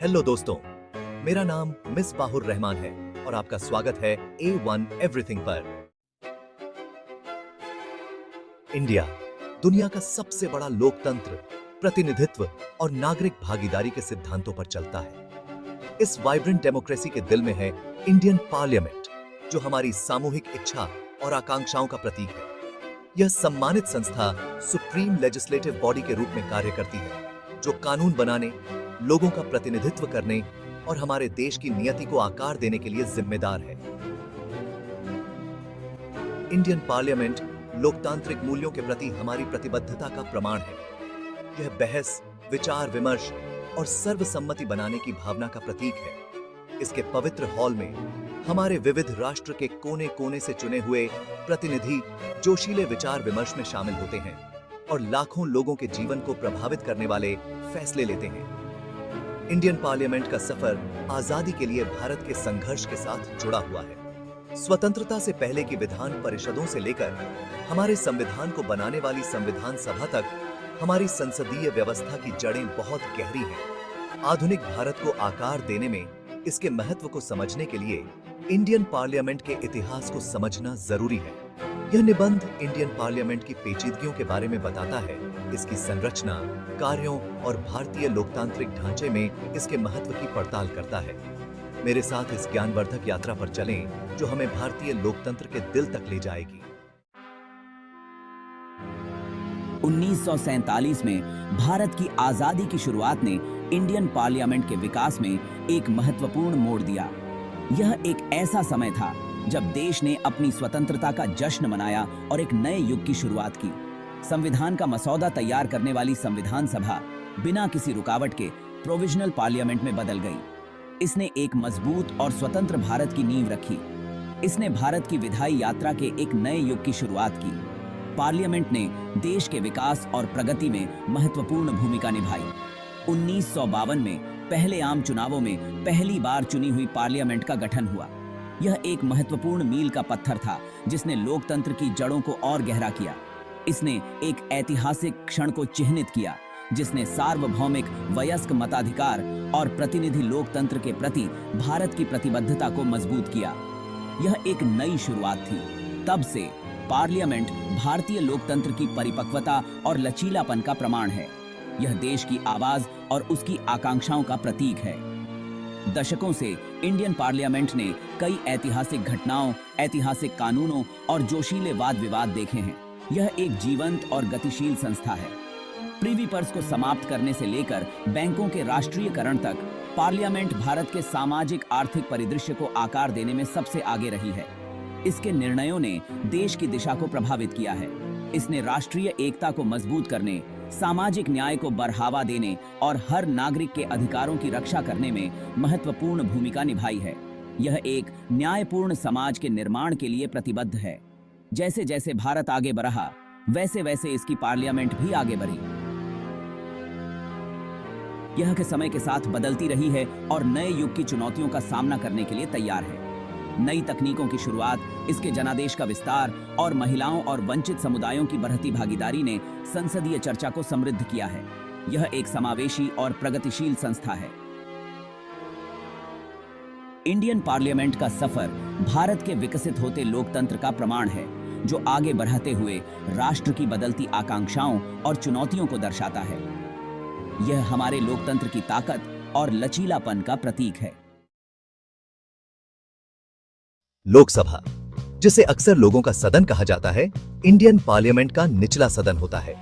Hello दोस्तों, मेरा नाम मिसबाहुर रहमान है और आपका स्वागत है A1 एवरीथिंग पर। इंडिया दुनिया का सबसे बड़ा लोकतंत्र, प्रतिनिधित्व और नागरिक भागीदारी के सिद्धांतों पर चलता है। इस वाइब्रेंट डेमोक्रेसी के दिल में है इंडियन पार्लियामेंट, जो हमारी सामूहिक इच्छा और आकांक्षाओं का प्रतीक है। यह सम्मानित संस्था सुप्रीम लेजिस्लेटिव बॉडी के रूप में कार्य करती है, जो कानून बनाने, लोगों का प्रतिनिधित्व करने और हमारे देश की नियति को आकार देने के लिए जिम्मेदार है। इंडियन पार्लियामेंट लोकतांत्रिक मूल्यों के प्रति हमारी प्रतिबद्धता का प्रमाण है। यह बहस, विचार विमर्श और सर्वसम्मति बनाने की भावना का प्रतीक है। इसके पवित्र हॉल में हमारे विविध राष्ट्र के कोने कोने से चुने हुए प्रतिनिधि जोशीले विचार विमर्श में शामिल होते हैं और लाखों लोगों के जीवन को प्रभावित करने वाले फैसले लेते हैं। इंडियन पार्लियामेंट का सफर आजादी के लिए भारत के संघर्ष के साथ जुड़ा हुआ है। स्वतंत्रता से पहले की विधान परिषदों से लेकर हमारे संविधान को बनाने वाली संविधान सभा तक हमारी संसदीय व्यवस्था की जड़ें बहुत गहरी हैं। आधुनिक भारत को आकार देने में इसके महत्व को समझने के लिए इंडियन पार्लियामेंट के इतिहास को समझना जरूरी है। यह निबंध इंडियन पार्लियामेंट की पेचीदगियों के बारे में बताता है, इसकी संरचना, कार्यों और भारतीय लोकतांत्रिक ढांचे में इसके महत्व की पड़ताल करता है। मेरे साथ इस ज्ञानवर्धक यात्रा पर चलें, जो हमें भारतीय लोकतंत्र के दिल तक ले जाएगी। 1947 में भारत की आजादी की शुरुआत ने इंडियन पार्लियामेंट के विकास में एक महत्वपूर्ण मोड़ दिया। यह एक ऐसा समय था जब देश ने अपनी स्वतंत्रता का जश्न मनाया और एक नए युग की शुरुआत की। संविधान का मसौदा तैयार करने वाली संविधान सभा बिना किसी रुकावट के प्रोविजनल पार्लियामेंट में बदल गई। इसने एक मजबूत और स्वतंत्र भारत की नींव रखी। इसने भारत की विधायी यात्रा के एक नए युग की शुरुआत की। पार्लियामेंट ने देश के विकास और प्रगति में महत्वपूर्ण भूमिका निभाई। 1952 में पहले आम चुनावों में पहली बार चुनी हुई पार्लियामेंट का गठन हुआ। यह एक महत्वपूर्ण मील का पत्थर था, जिसने लोकतंत्र की जड़ों को और गहरा किया। इसने एक ऐतिहासिक क्षण को चिह्नित किया, जिसने सार्वभौमिक वयस्क मताधिकार और प्रतिनिधि लोकतंत्र के प्रति भारत की प्रतिबद्धता को मजबूत किया। यह एक नई शुरुआत थी। तब से पार्लियामेंट भारतीय लोकतंत्र की परिपक्वता और लचीलापन का प्रमाण है। यह देश की आवाज और उसकी आकांक्षाओं का प्रतीक है। दशकों से इंडियन पार्लियामेंट ने कई ऐतिहासिक घटनाओं, ऐतिहासिक कानूनों और जोशीले वाद विवाद देखे हैं। यह एक जीवंत और गतिशील संस्था है। प्रीवी पर्स को समाप्त करने से लेकर बैंकों के राष्ट्रीयकरण तक, पार्लियामेंट भारत के सामाजिक आर्थिक परिदृश्य को आकार देने में सबसे आगे रही है। इसके निर्णयों ने देश की दिशा को प्रभावित किया है। इसने राष्ट्रीय एकता को मजबूत करने, सामाजिक न्याय को बढ़ावा देने और हर नागरिक के अधिकारों की रक्षा करने में महत्वपूर्ण भूमिका निभाई है। यह एक न्यायपूर्ण समाज के निर्माण के लिए प्रतिबद्ध है। जैसे जैसे भारत आगे बढ़ा, वैसे वैसे इसकी पार्लियामेंट भी आगे बढ़ी। यह के समय के साथ बदलती रही है और नए युग की चुनौतियों का सामना करने के लिए तैयार है। नई तकनीकों की शुरुआत, इसके जनादेश का विस्तार और महिलाओं और वंचित समुदायों की बढ़ती भागीदारी ने संसदीय चर्चा को समृद्ध किया है। यह एक समावेशी और प्रगतिशील संस्था है। इंडियन पार्लियामेंट का सफर भारत के विकसित होते लोकतंत्र का प्रमाण है, जो आगे बढ़ते हुए राष्ट्र की बदलती आकांक्षाओं और चुनौतियों को दर्शाता है। यह हमारे लोकतंत्र की ताकत और लचीलापन का प्रतीक है। लोकसभा, जिसे अक्सर लोगों का सदन कहा जाता है, इंडियन पार्लियामेंट का निचला सदन होता है।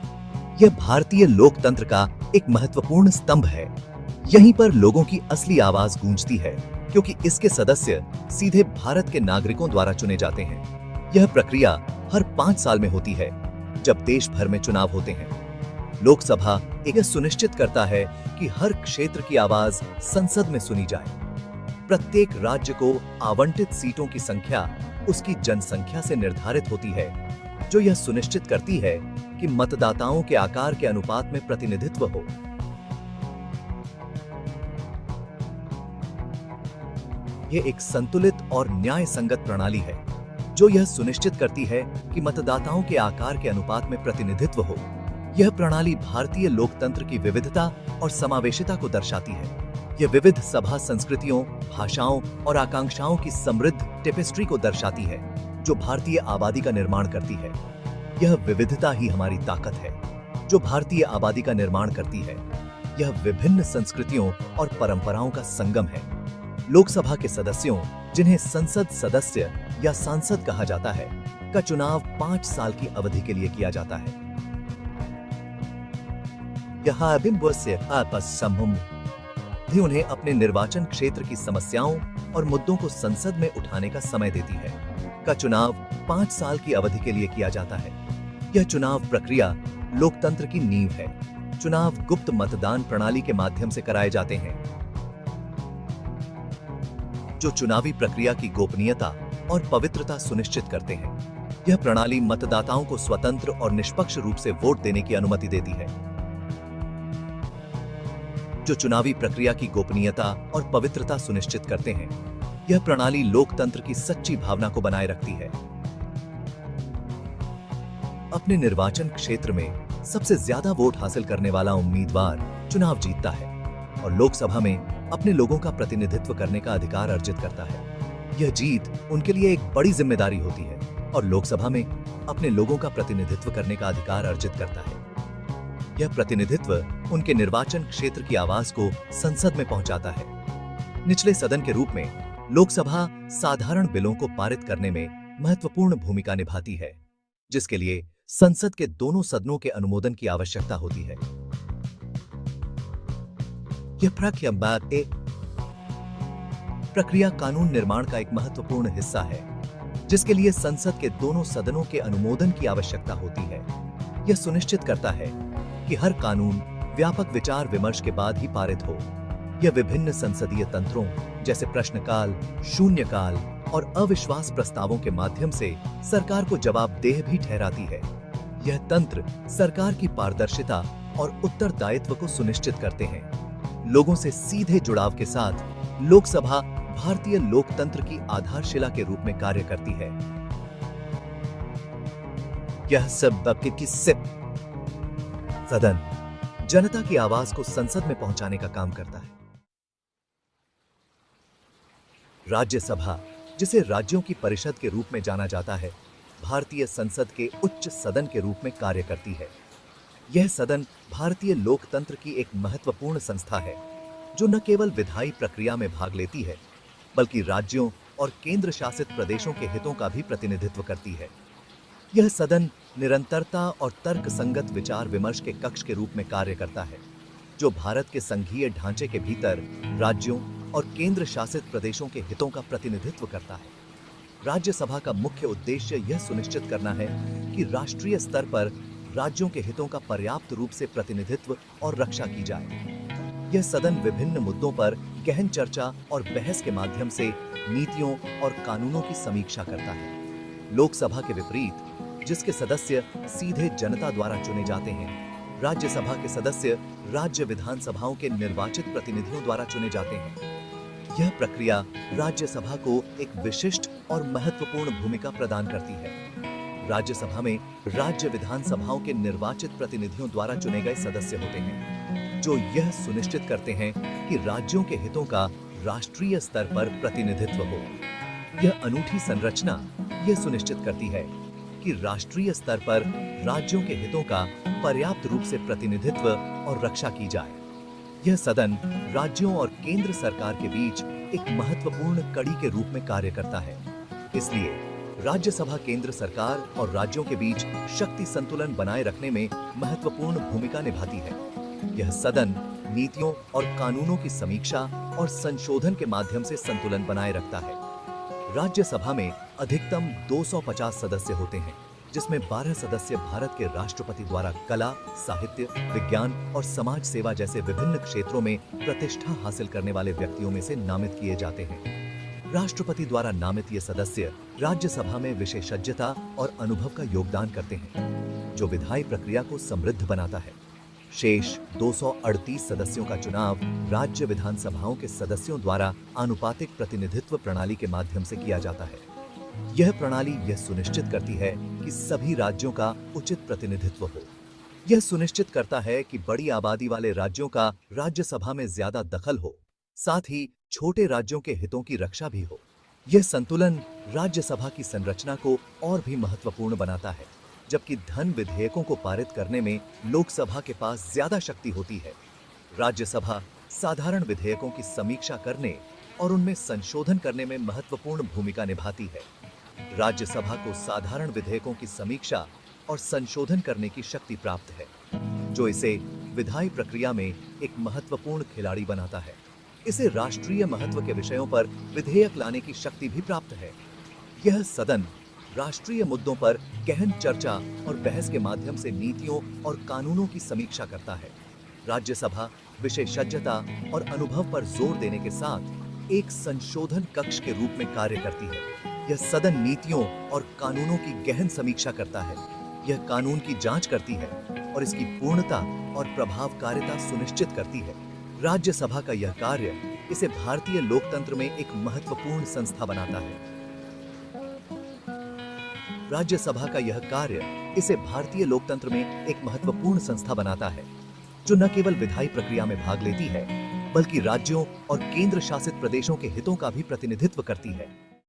यह भारतीय लोकतंत्र का एक महत्वपूर्ण स्तंभ है। यहीं पर लोगों की असली आवाज गूंजती है, क्योंकि इसके सदस्य सीधे भारत के नागरिकों द्वारा चुने जाते हैं। यह प्रक्रिया हर 5 साल में होती है, जब देश भर में चुनाव होते हैं। लोकसभा यह सुनिश्चित करता है कि हर क्षेत्र की आवाज संसद में सुनी जाए। प्रत्येक राज्य को आवंटित सीटों की संख्या उसकी जनसंख्या से निर्धारित होती है, जो यह सुनिश्चित करती है कि मतदाताओं के आकार के अनुपात में प्रतिनिधित्व हो। यह एक संतुलित और न्याय संगत प्रणाली है, जो यह सुनिश्चित करती है कि मतदाताओं के आकार के अनुपात में प्रतिनिधित्व हो। यह प्रणाली भारतीय लोकतंत्र की विविधता और समावेशिता को दर्शाती है। यह विविध सभा संस्कृतियों, भाषाओं और आकांक्षाओं की समृद्ध टेपेस्ट्री को दर्शाती है, जो भारतीय आबादी का निर्माण करती है। यह विविधता ही हमारी ताकत है, जो भारतीय आबादी का निर्माण करती है। यह विभिन्न संस्कृतियों और परंपराओं का संगम है। लोकसभा के सदस्यों, जिन्हें संसद सदस्य या सांसद कहा जाता है, का चुनाव 5 साल की अवधि के लिए किया जाता है। यह भी उन्हें अपने निर्वाचन क्षेत्र की समस्याओं और मुद्दों को संसद में उठाने का समय देती है। का चुनाव 5 साल की अवधि के लिए किया जाता है। यह चुनाव प्रक्रिया लोकतंत्र की नींव है। चुनाव गुप्त मतदान प्रणाली के माध्यम से कराए जाते हैं, जो चुनावी प्रक्रिया की गोपनीयता और पवित्रता सुनिश्चित करते हैं। यह प्रणाली मतदाताओं को स्वतंत्र और निष्पक्ष रूप से वोट देने की अनुमति देती है। जो चुनावी प्रक्रिया की गोपनीयता और पवित्रता सुनिश्चित करते हैं। यह प्रणाली लोकतंत्र की सच्ची भावना को बनाए रखती है। अपने निर्वाचन क्षेत्र में सबसे ज्यादा वोट हासिल करने वाला उम्मीदवार चुनाव जीतता है और लोकसभा में अपने लोगों का प्रतिनिधित्व करने का अधिकार अर्जित करता है। यह जीत उनके लिए एक बड़ी जिम्मेदारी होती है और लोकसभा में अपने लोगों का प्रतिनिधित्व करने का अधिकार अर्जित करता है। यह प्रतिनिधित्व उनके निर्वाचन क्षेत्र की आवाज को संसद में पहुंचाता है। निचले सदन के रूप में लोकसभा साधारण बिलों को पारित करने में महत्वपूर्ण भूमिका निभाती है, जिसके लिए संसद के दोनों सदनों के अनुमोदन की आवश्यकता होती है। यह प्रक्रिया कानून निर्माण का एक महत्वपूर्ण हिस्सा है, जिसके लिए संसद के दोनों सदनों के अनुमोदन की आवश्यकता होती है। यह सुनिश्चित करता है कि हर कानून व्यापक विचार विमर्श के बाद ही पारित हो। यह विभिन्न संसदीय तंत्रों जैसे प्रश्नकाल, शून्यकाल और अविश्वास प्रस्तावों के माध्यम से सरकार को जवाबदेह भी ठहराती है। यह तंत्र सरकार की पारदर्शिता और उत्तरदायित्व को सुनिश्चित करते हैं। लोगों से सीधे जुड़ाव के साथ लोकसभा भारतीय लोकतंत्र की आधारशिला के रूप में कार्य करती है। यह सब सदन जनता की आवाज को संसद में पहुंचाने का काम करता है। राज्यसभा, जिसे राज्यों की परिषद के रूप में जाना जाता है, भारतीय संसद के उच्च सदन के रूप में कार्य करती है। यह सदन भारतीय लोकतंत्र की एक महत्वपूर्ण संस्था है, जो न केवल विधायी प्रक्रिया में भाग लेती है, बल्कि राज्यों और केंद्र शासित प्रदेशों के हितों का भी प्रतिनिधित्व करती है। यह सदन निरंतरता और तर्कसंगत विचार विमर्श के कक्ष के रूप में कार्य करता है, जो भारत के संघीय ढांचे के भीतर राज्यों और केंद्र शासित प्रदेशों के हितों का प्रतिनिधित्व करता है। राज्यसभा का मुख्य उद्देश्य यह सुनिश्चित करना है कि राष्ट्रीय स्तर पर राज्यों के हितों का पर्याप्त रूप से प्रतिनिधित्व और रक्षा की जाए। यह सदन विभिन्न मुद्दों पर गहन चर्चा और बहस के माध्यम से नीतियों और कानूनों की समीक्षा करता है। लोकसभा के विपरीत, जिसके सदस्य सीधे जनता द्वारा चुने जाते हैं, राज्यसभा के सदस्य राज्य विधानसभाओं के निर्वाचित प्रतिनिधियों द्वारा चुने जाते हैं। यह प्रक्रिया राज्यसभा को एक विशिष्ट और महत्वपूर्ण भूमिका प्रदान करती है। राज्यसभा में राज्य विधानसभाओं के निर्वाचित प्रतिनिधियों द्वारा चुने गए सदस्य होते हैं, जो यह सुनिश्चित करते हैं कि राज्यों के हितों का राष्ट्रीय स्तर पर प्रतिनिधित्व हो। यह अनूठी संरचना यह सुनिश्चित करती है कि राष्ट्रीय स्तर पर राज्यों के हितों का पर्याप्त रूप से प्रतिनिधित्व और रक्षा की जाए। यह सदन राज्यों और केंद्र सरकार के बीच एक महत्वपूर्ण कड़ी के रूप में कार्य करता है। इसलिए राज्यसभा केंद्र सरकार और राज्यों के बीच शक्ति संतुलन बनाए रखने में महत्वपूर्ण भूमिका निभाती है। यह सदन नीतियों और कानूनों की समीक्षा और संशोधन के माध्यम से संतुलन बनाए रखता है। राज्यसभा में अधिकतम 250 सदस्य होते हैं, जिसमें 12 सदस्य भारत के राष्ट्रपति द्वारा कला, साहित्य, विज्ञान और समाज सेवा जैसे विभिन्न क्षेत्रों में प्रतिष्ठा हासिल करने वाले व्यक्तियों में से नामित किए जाते हैं। राष्ट्रपति द्वारा नामित ये सदस्य राज्यसभा में विशेषज्ञता और अनुभव का योगदान करते हैं, जो विधायी प्रक्रिया को समृद्ध बनाता है। शेष 238 सदस्यों का चुनाव राज्य विधानसभाओं के सदस्यों द्वारा आनुपातिक प्रतिनिधित्व प्रणाली के माध्यम से किया जाता है। यह प्रणाली यह सुनिश्चित करती है कि सभी राज्यों का उचित प्रतिनिधित्व हो। यह सुनिश्चित करता है कि बड़ी आबादी वाले राज्यों का राज्यसभा में ज्यादा दखल हो। साथ ही छोटे राज्यों के हितों की रक्षा भी हो। यह संतुलन राज्यसभा की संरचना को और भी महत्वपूर्ण बनाता है, जबकि धन विधेयकों को पारित करने में लोकसभा के पास ज्यादा शक्ति होती है। राज्यसभा साधारण विधेयकों की समीक्षा करने और उनमें संशोधन करने में महत्वपूर्ण भूमिका निभाती है। राज्यसभा को साधारण विधेयकों की समीक्षा और संशोधन करने की शक्ति प्राप्त है, जो इसे विधायी प्रक्रिया में एक महत्वपूर्ण खिलाड़ी बनाता है। इसे राष्ट्रीय महत्व के विषयों पर विधेयक लाने की शक्ति भी प्राप्त है। यह सदन राष्ट्रीय मुद्दों पर गहन चर्चा और बहस के माध्यम से नीतियों और कानूनों की समीक्षा करता है। राज्यसभा विशेषज्ञता और अनुभव पर जोर देने के साथ एक संशोधन कक्ष के रूप में कार्य करती है। यह सदन नीतियों और कानूनों की गहन समीक्षा करता है। यह कानून की जांच करती है और इसकी पूर्णता और प्रभावकारिता सुनिश्चित करती है। राज्यसभा का यह कार्य इसे भारतीय लोकतंत्र में एक महत्वपूर्ण संस्था बनाता है। राज्यसभा का यह कार्य इसे भारतीय लोकतंत्र में एक महत्वपूर्ण संस्था बनाता है, जो न केवल विधायी प्रक्रिया में भाग लेती है, बल्कि राज्यों और केंद्र शासित प्रदेशों के हितों का भी प्रतिनिधित्व करती है।